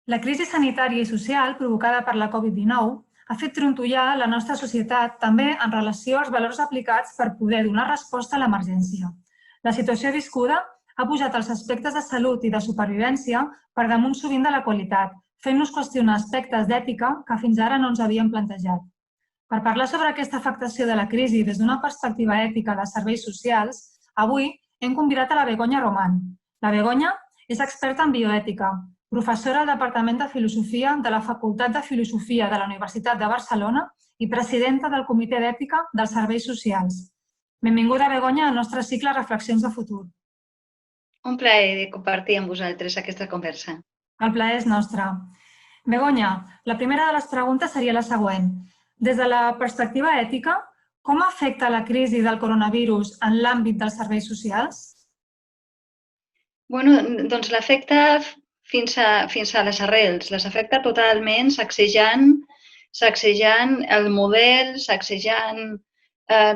La crisi sanitària i social provocada per la Covid-19 ha fet trontollar la nostra societat també en relació als valors aplicats per poder donar resposta a l'emergència. La situació viscuda ha pujat els aspectes de salut i de supervivència per damunt sovint de la qualitat, fent-nos qüestionar aspectes d'ètica que fins ara no ens havíem plantejat. Per parlar sobre aquesta afectació de la crisi des d'una perspectiva ètica de serveis socials, avui hem convidat a la Begoña Román. La Begoña és experta en bioètica, professora al Departament de Filosofia de la Facultat de Filosofia de la Universitat de Barcelona i presidenta del Comitè d'Ètica dels Serveis Socials. Benvinguda, Begoña, al nostre cicle Reflexions de Futur. Un plaer de compartir amb vosaltres aquesta conversa. El plaer és nostre. Begoña, la primera de les preguntes seria la següent. Des de la perspectiva ètica, com afecta la crisi del coronavirus en l'àmbit dels serveis socials? Doncs l'afecta fins a les arrels, les afecta totalment, sacsejant el model, sacsejant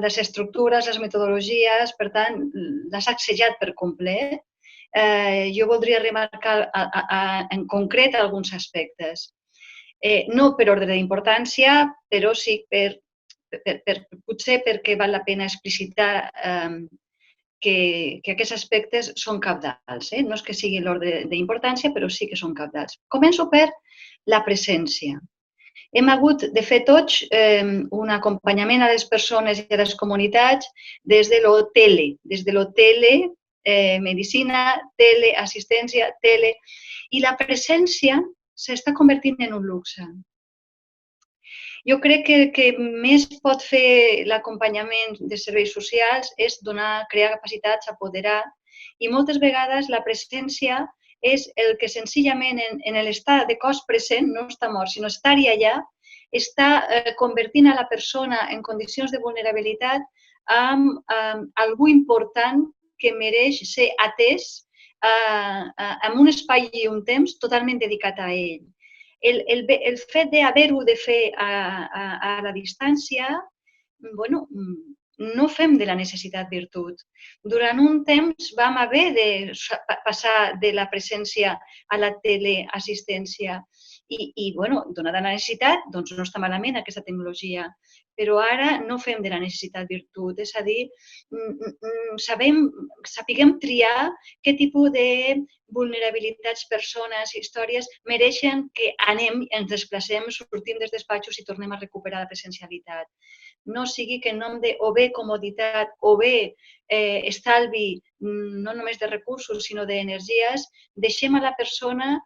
les estructures, les metodologies, per tant, l'ha sacsejat per complet. Jo voldria remarcar en concret alguns aspectes. No per ordre d'importància, però sí potser perquè val la pena explicitar que aquests aspectes són cabdals. No és que sigui l'ordre d'importància, però sí que són cabdals. Començo per la presència. Hem hagut de fer tots un acompanyament a les persones i a les comunitats des de lo tele, medicina, teleassistència, i la presència s'està convertint en un luxe. Jo crec que més pot fer l'acompanyament de serveis socials és crear capacitats, apoderar, i moltes vegades la presència és el que senzillament en l'estat de cos present, no està mort, sinó estar-hi allà, està convertint a la persona en condicions de vulnerabilitat amb algú important que mereix ser atès en un espai i un temps totalment dedicat a ell. El fet d'haver-ho de fer a la distància, no fem de la necessitat virtut. Durant un temps vam haver de passar de la presència a la teleassistència i, donada la necessitat, doncs no està malament aquesta tecnologia. Però ara no fem de la necessitat virtut, és a dir, sapiguem triar què tipus de vulnerabilitats, persones, històries mereixen que anem, ens desplacem, sortim dels despatxos i tornem a recuperar la presencialitat. No sigui que en nom de o bé comoditat o bé estalvi, no només de recursos, sinó d'energies, deixem a la persona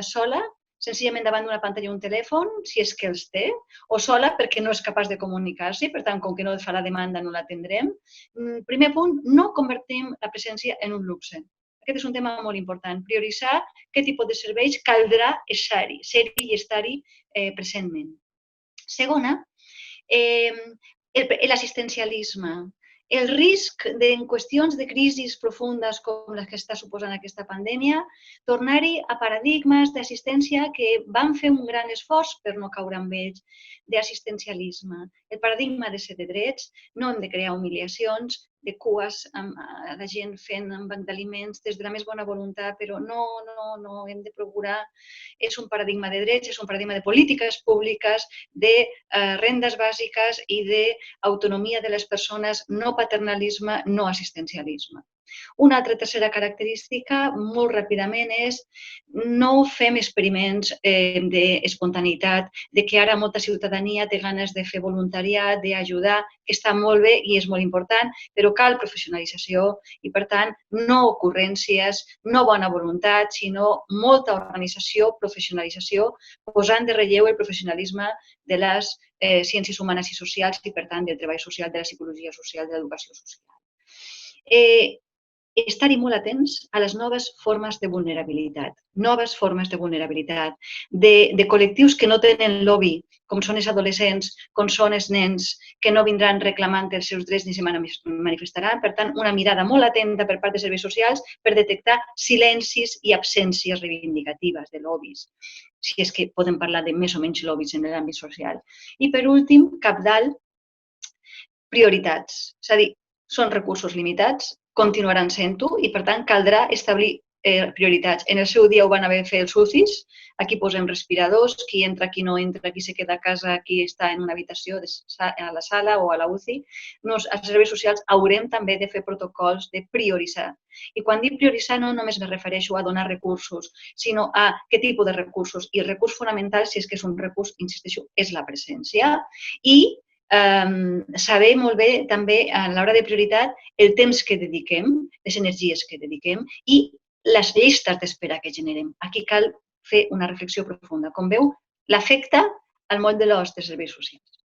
sola, senzillament davant d'una pantalla o un telèfon, si és que els té, o sola perquè no és capaç de comunicar-se, per tant, com que no fa la demanda, no l'atendrem. Primer punt, no convertim la presència en un luxe. Aquest és un tema molt important, prioritzar què tipus de serveis caldrà ser-hi i estar-hi presentment. Segona, l'assistencialisme. El risc en qüestions de crisis profundes com les que està suposant aquesta pandèmia, tornar-hi a paradigmes d'assistència que van fer un gran esforç per no caure amb ells, d'assistencialisme. El paradigma ha de ser de drets, no hem de crear humiliacions, de cues, la gent fent un banc d'aliments des de la més bona voluntat, però no, hem de procurar. És un paradigma de drets, és un paradigma de polítiques públiques, de rendes bàsiques i d'autonomia de les persones, no paternalisme, no assistencialisme. Una altra tercera característica, molt ràpidament, és no fem experiments d'espontaneïtat, de que ara molta ciutadania té ganes de fer voluntariat, d'ajudar, que està molt bé i és molt important, però cal professionalització i, per tant, no ocurrències, no bona voluntat, sinó molta organització, professionalització, posant de relleu el professionalisme de les ciències humanes i socials i, per tant, del treball social, de la psicologia social, de l'educació social. Estar-hi molt atents a les noves formes de vulnerabilitat, de col·lectius que no tenen lobby, com són els adolescents, com són els nens, que no vindran reclamant els seus drets ni se manifestaran. Per tant, una mirada molt atenta per part de serveis socials per detectar silencis i absències reivindicatives de lobbies, si és que podem parlar de més o menys lobbies en l'àmbit social. I, per últim, cabdal, prioritats. És a dir, són recursos limitats, continuaran sent-ho i, per tant, caldrà establir prioritats. En el seu dia ho van haver de fer els UCIs, aquí posem respiradors, qui entra, qui no entra, qui se queda a casa, qui està en una habitació a la sala o a la UCI. Als serveis socials haurem també de fer protocols de prioritzar. I quan dic prioritzar no només me refereixo a donar recursos, sinó a què tipus de recursos. I el recurs fonamental, si és que és un recurs, insisteixo, és la presència. I saber molt bé també a l'hora de prioritat el temps que dediquem, les energies que dediquem i les llistes d'espera que generem. Aquí cal fer una reflexió profunda. Com veu, l'afecta al moll de l'os dels serveis socials.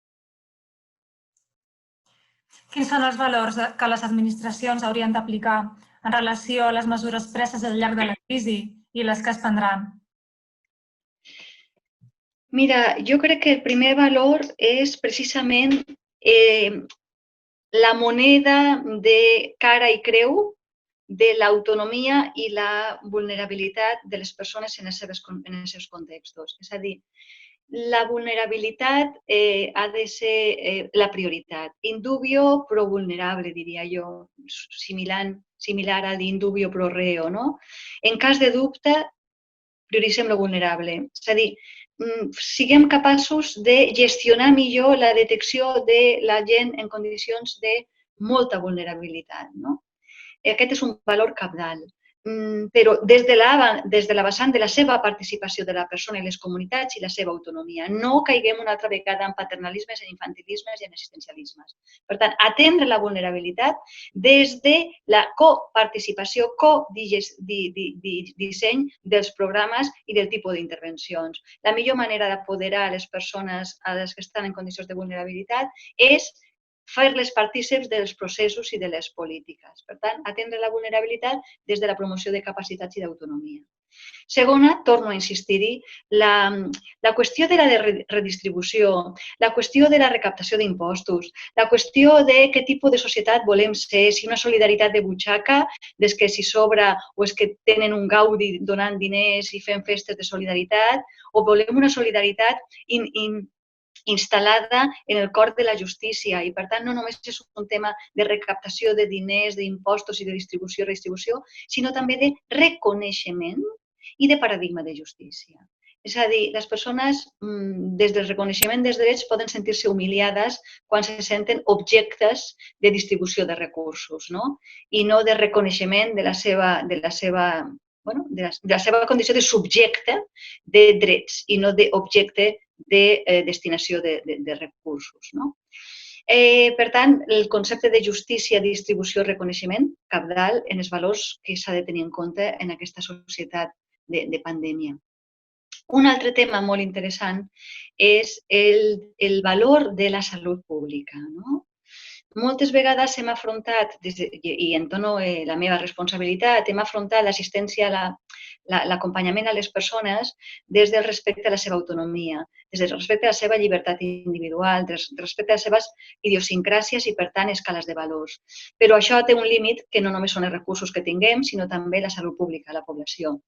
Quins són els valors que les administracions haurien d'aplicar en relació a les mesures preses al llarg de la crisi i les que es prendran? Mira, jo crec que el primer valor és precisament la moneda de cara i creu de l'autonomia i la vulnerabilitat de les persones en els seus contextos. És a dir, la vulnerabilitat ha de ser la prioritat. Indubio pro vulnerable, diria jo, similar a l'indubio pro reo, no? En cas de dubte, prioritzem lo vulnerable. És a dir, siguem capaços de gestionar millor la detecció de la gent en condicions de molta vulnerabilitat, no? Aquest és un valor cabdal, però des de la vessant de la seva participació de la persona i les comunitats i la seva autonomia. No caiguem una altra vegada en paternalismes, en infantilismes i en assistencialismes. Per tant, atendre la vulnerabilitat des de la coparticipació, co-disseny dels programes i del tipus d'intervencions. La millor manera d'apoderar les persones a les que estan en condicions de vulnerabilitat és fer-les partícips dels processos i de les polítiques. Per tant, atendre la vulnerabilitat des de la promoció de capacitats i d'autonomia. Segona, torno a insistir-hi, la qüestió de la redistribució, la qüestió de la recaptació d'impostos, la qüestió de què tipus de societat volem ser, si una solidaritat de butxaca, des que si sobra o és que tenen un gaudi donant diners i fent festes de solidaritat, o volem una solidaritat instal·lada en el cor de la justícia i, per tant, no només és un tema de recaptació de diners, d'impostos i de distribució i redistribució, sinó també de reconeixement i de paradigma de justícia. És a dir, les persones, des del reconeixement dels drets, poden sentir-se humiliades quan se senten objectes de distribució de recursos, no? I no de reconeixement de la seva condició de subjecte de drets i no d'objecte de destinació de recursos. Per tant, el concepte de justícia, distribució i reconeixement, cabdal en els valors que s'ha de tenir en compte en aquesta societat de pandèmia. Un altre tema molt interessant és el valor de la salut pública. Moltes vegades hem afrontat, i entono la meva responsabilitat, hem afrontat l'assistència, l'acompanyament a les persones des del respecte a la seva autonomia, des del respecte a la seva llibertat individual, des del respecte a les seves idiosincràsies i, per tant, escales de valors. Però això té un límit que no només són els recursos que tinguem, sinó també la salut pública de la població.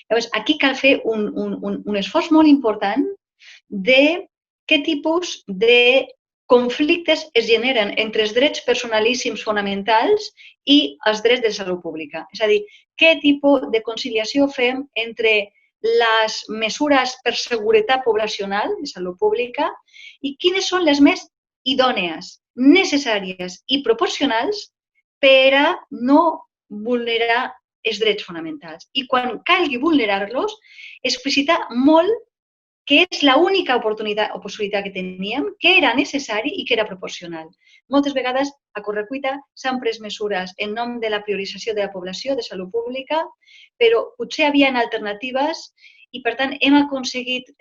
Llavors, aquí cal fer un esforç molt important de què tipus de conflictes es generen entre els drets personalíssims fonamentals i els drets de salut pública. És a dir, què tipus de conciliació fem entre les mesures per seguretat poblacional de salut pública i quines són les més idònies, necessàries i proporcionals per a no vulnerar els drets fonamentals. I quan calgui vulnerar-los, explicitar molt que és l'única oportunitat o possibilitat que teníem, que era necessari i que era proporcional. Moltes vegades, a correcuita, s'han pres mesures en nom de la priorització de la població, de salut pública, però potser hi havia alternatives i, per tant, hem aconseguit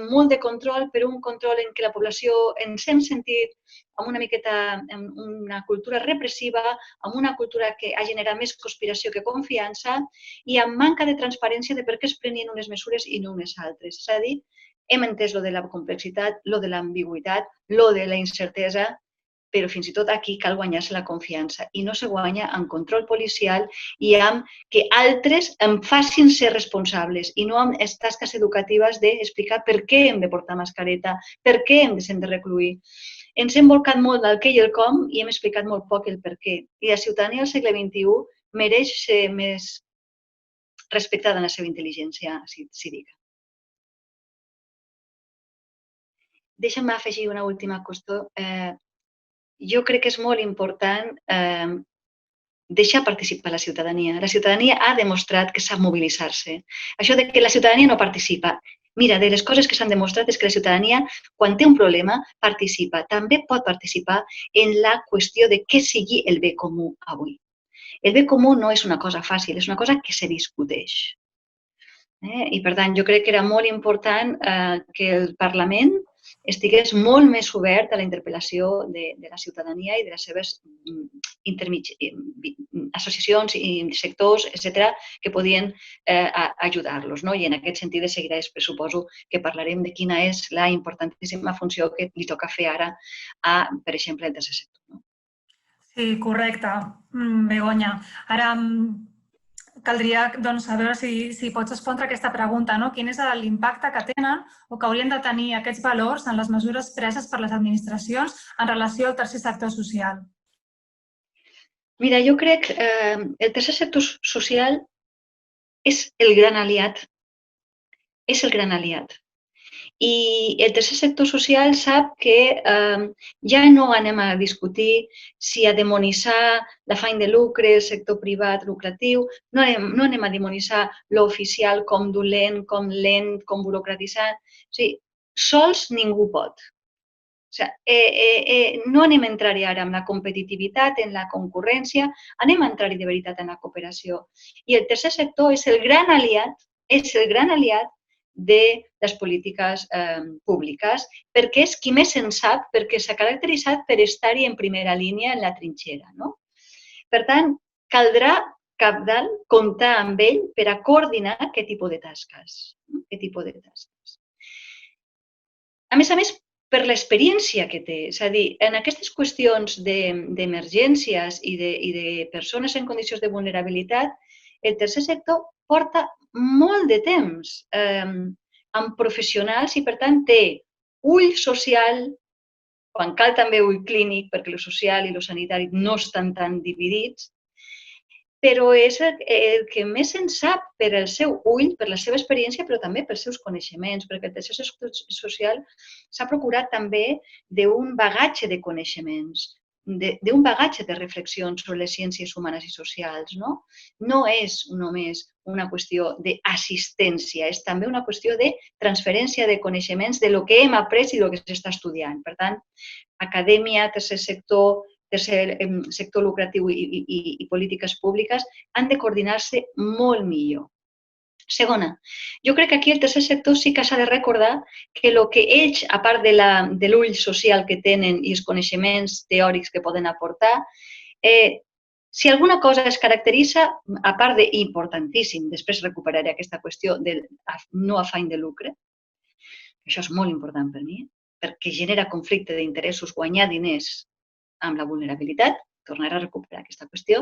molt de control, però un control en què la població ens hem sentit amb una miqueta, amb una cultura repressiva, amb una cultura que ha generat més conspiració que confiança i amb manca de transparència de per què es prenien unes mesures i no unes altres. És a dir, hem entès lo de la complexitat, lo de l'ambigüitat, lo de la incertesa, però fins i tot aquí cal guanyar-se la confiança i no se guanya amb control policial i amb que altres em facin ser responsables i no amb les tasques educatives d'explicar per què hem de portar mascareta, per què hem de recluir. Ens hem volcat molt al què i el com i hem explicat molt poc el per què. I la ciutadania del segle XXI mereix ser més respectada en la seva intel·ligència cívica. Deixa'm afegir una última qüestió. Jo crec que és molt important deixar participar la ciutadania. La ciutadania ha demostrat que sap mobilitzar-se. Això de que la ciutadania no participa. Mira, de les coses que s'han demostrat és que la ciutadania, quan té un problema, participa. També pot participar en la qüestió de què sigui el bé comú avui. El bé comú no és una cosa fàcil, és una cosa que se discuteix. I, per tant, jo crec que era molt important que el Parlament estigués molt més obert a la interpel·lació de la ciutadania i de les seves associacions i sectors, etc., que podien ajudar-los. I en aquest sentit, de seguida, suposo que parlarem de quina és la importantíssima funció que li toca fer ara a, per exemple, el tercer sector. Sí, correcte, Begoña. Ara caldria saber si pots respondre a aquesta pregunta, quin és l'impacte que tenen o que haurien de tenir aquests valors en les mesures preses per les administracions en relació al tercer sector social. Mira, jo crec que el tercer sector social és el gran aliat. És el gran aliat. I el tercer sector social sap que ja no anem a discutir si a demonitzar l'afany de lucre, el sector privat lucratiu, no anem a demonitzar l'oficial com dolent, com lent, com burocratitzat. O sigui, sols ningú pot. O sigui, no anem a entrar-hi ara en la competitivitat, en la concurrència, anem a entrar-hi de veritat en la cooperació. I el tercer sector és el gran aliat de les polítiques públiques, perquè és qui més en sap, perquè s'ha caracteritzat per estar-hi en primera línia en la trinxera. Per tant, caldrà cabdal comptar amb ell per a coordinar aquest tipus de tasques. A més, per l'experiència que té. És a dir, en aquestes qüestions d'emergències i de persones en condicions de vulnerabilitat, el tercer sector porta molt de temps amb professionals i, per tant, té ull social, quan cal també ull clínic, perquè el social i el sanitari no estan tan dividits, però és el que més en sap per el seu ull, per la seva experiència, però també pels seus coneixements, perquè el tercer sector social s'ha procurat també d'un bagatge de coneixements, d'un bagatge de reflexions sobre les ciències humanes i socials. No és només una qüestió d'assistència, és també una qüestió de transferència de coneixements de lo que hem après i del que s'està estudiant. Per tant, acadèmia, tercer sector lucratiu i polítiques públiques han de coordinar-se molt millor. Segona, jo crec que aquí el tercer sector sí que s'ha de recordar que el que ells, a part de l'ull social que tenen i els coneixements teòrics que poden aportar, si alguna cosa es caracteritza, a part d'importantíssim, després recuperaré aquesta qüestió del no afany de lucre, això és molt important per mi, perquè genera conflicte d'interessos, guanyar diners amb la vulnerabilitat, tornaré a recuperar aquesta qüestió.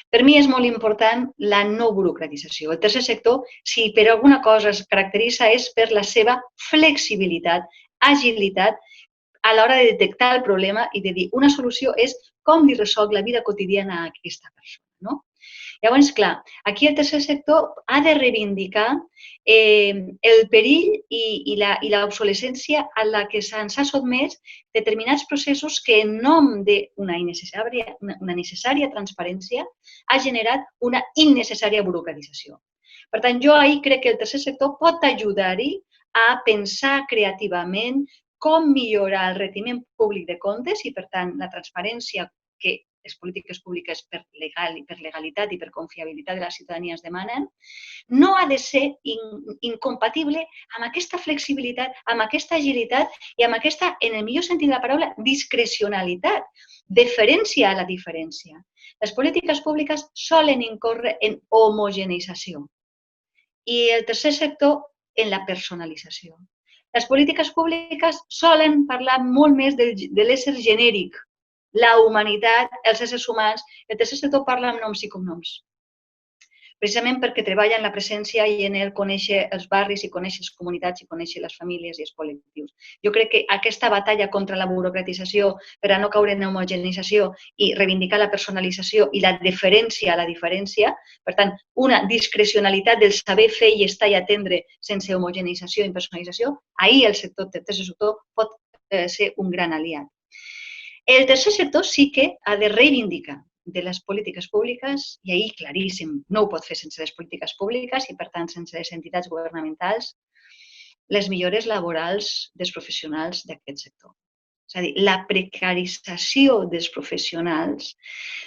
Per mi és molt important la no burocratització. El tercer sector, si per alguna cosa es caracteritza, és per la seva flexibilitat, agilitat a l'hora de detectar el problema i de dir una solució és com li resolc la vida quotidiana a aquesta persona. Llavors, clar, aquí el tercer sector ha de reivindicar el perill i l'obsolescència a la que se'ns ha sotmès determinats processos que en nom d'una necessària transparència ha generat una innecessària burocratització. Per tant, jo ahir crec que el tercer sector pot ajudar-hi a pensar creativament com millorar el retiment públic de comptes i, per tant, la transparència que les polítiques públiques per legalitat i per confiabilitat de la ciutadania es demanen, no ha de ser incompatible amb aquesta flexibilitat, amb aquesta agilitat i amb aquesta, en el millor sentit de la paraula, discrecionalitat, deferència a la diferència. Les polítiques públiques solen incórrer en homogeneïtzació i el tercer sector en la personalització. Les polítiques públiques solen parlar molt més de l'ésser genèric, la humanitat, els éssers humans. El tercer sector parla amb noms i cognoms. precisament perquè treballa en la presència i en el conèixer els barris i conèixer les comunitats i conèixer les famílies i els col·lectius. Jo crec que aquesta batalla contra la burocratització per a no caure en homogeneïtzació i reivindicar la personalització i la deferència a la diferència, per tant, una discrecionalitat del saber fer i estar i atendre sense homogeneïtzació i personalització, ahir el tercer sector pot ser un gran aliat. El tercer sector sí que ha de reivindicar de les polítiques públiques, i ahir claríssim, no ho pot fer sense les polítiques públiques i, per tant, sense les entitats governamentals, les millores laborals dels professionals d'aquest sector. És a dir, la precarització dels professionals,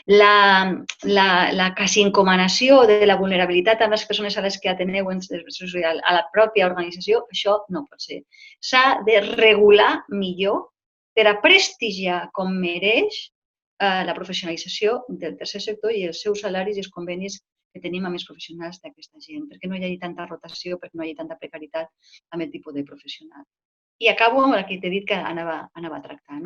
la quasi encomanació de la vulnerabilitat amb les persones a les que ateneu a la pròpia organització, això no pot ser. S'ha de regular millor per a prestigiar com mereix la professionalització del tercer sector i els seus salaris i els convenis que tenim amb els professionals d'aquesta gent, perquè no hi hagi tanta rotació, perquè no hi hagi tanta precarietat amb el tipus de professional. I acabo amb el que t'he dit que anava a tractar.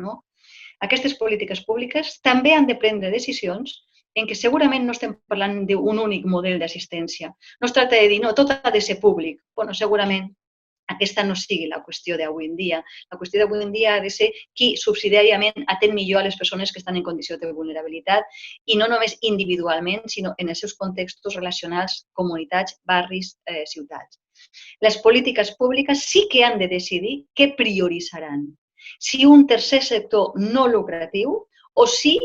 Aquestes polítiques públiques també han de prendre decisions en què segurament no estem parlant d'un únic model d'assistència. No es tracta de dir, no, tot ha de ser públic. Bueno, segurament aquesta no sigui la qüestió d'avui en dia. La qüestió d'avui en dia ha de ser qui subsidiàriament atén millor a les persones que estan en condició de vulnerabilitat i no només individualment, sinó en els seus contextos relacionals, comunitats, barris, ciutats. Les polítiques públiques sí que han de decidir què prioritzaran. Si un tercer sector no lucratiu o si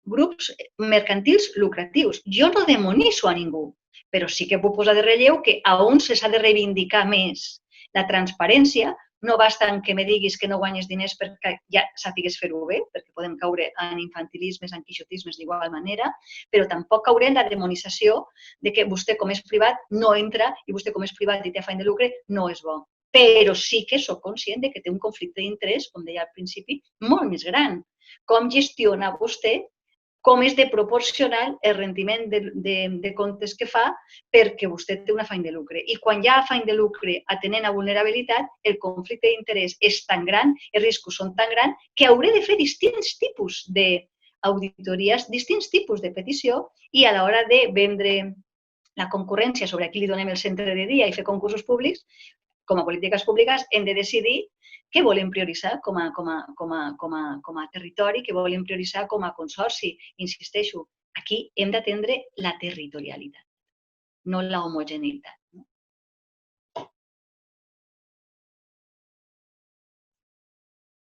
grups mercantils lucratius. Jo no demonizo a ningú, però sí que puc posar de relleu que a uns s'ha de reivindicar més la transparència. No basta en que me diguis que no guanyes diners perquè ja sàpigues fer-ho bé, perquè podem caure en infantilismes, en quixotismes d'igual manera, però tampoc caure en la demonització de que vostè com és privat no entra i vostè com és privat i té afany de lucre no és bo. Però sí que soc conscient que té un conflicte d'interès, com deia al principi, molt més gran. Com gestiona vostè, com és de proporcional el rendiment de comptes que fa perquè vostè té un afany de lucre. I quan hi ha afany de lucre atenent a vulnerabilitat, el conflicte d'interès és tan gran, els riscos són tan grans, que hauré de fer distints tipus d'auditories, distints tipus de petició i a l'hora de vendre la concurrència sobre a qui li donem el centre de dia i fer concursos públics, com a polítiques públiques, hem de decidir què volem prioritzar com a territori, què volem prioritzar com a consorci. Insisteixo, aquí hem d'atendre la territorialitat, no la homogeneïtat.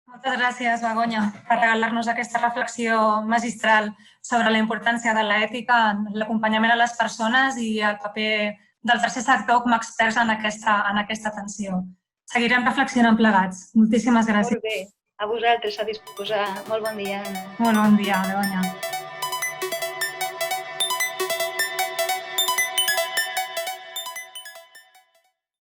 Moltes gràcies, Begoña, per regalar-nos aquesta reflexió magistral sobre la importància de l'ètica en l'acompanyament a les persones i el paper del tercer sector com a experts en aquesta atenció. Seguirem reflexionant plegats. Moltíssimes gràcies. Molt bé. A vosaltres, a disposar. Molt bon dia, Anna. Molt bon dia, Begoña.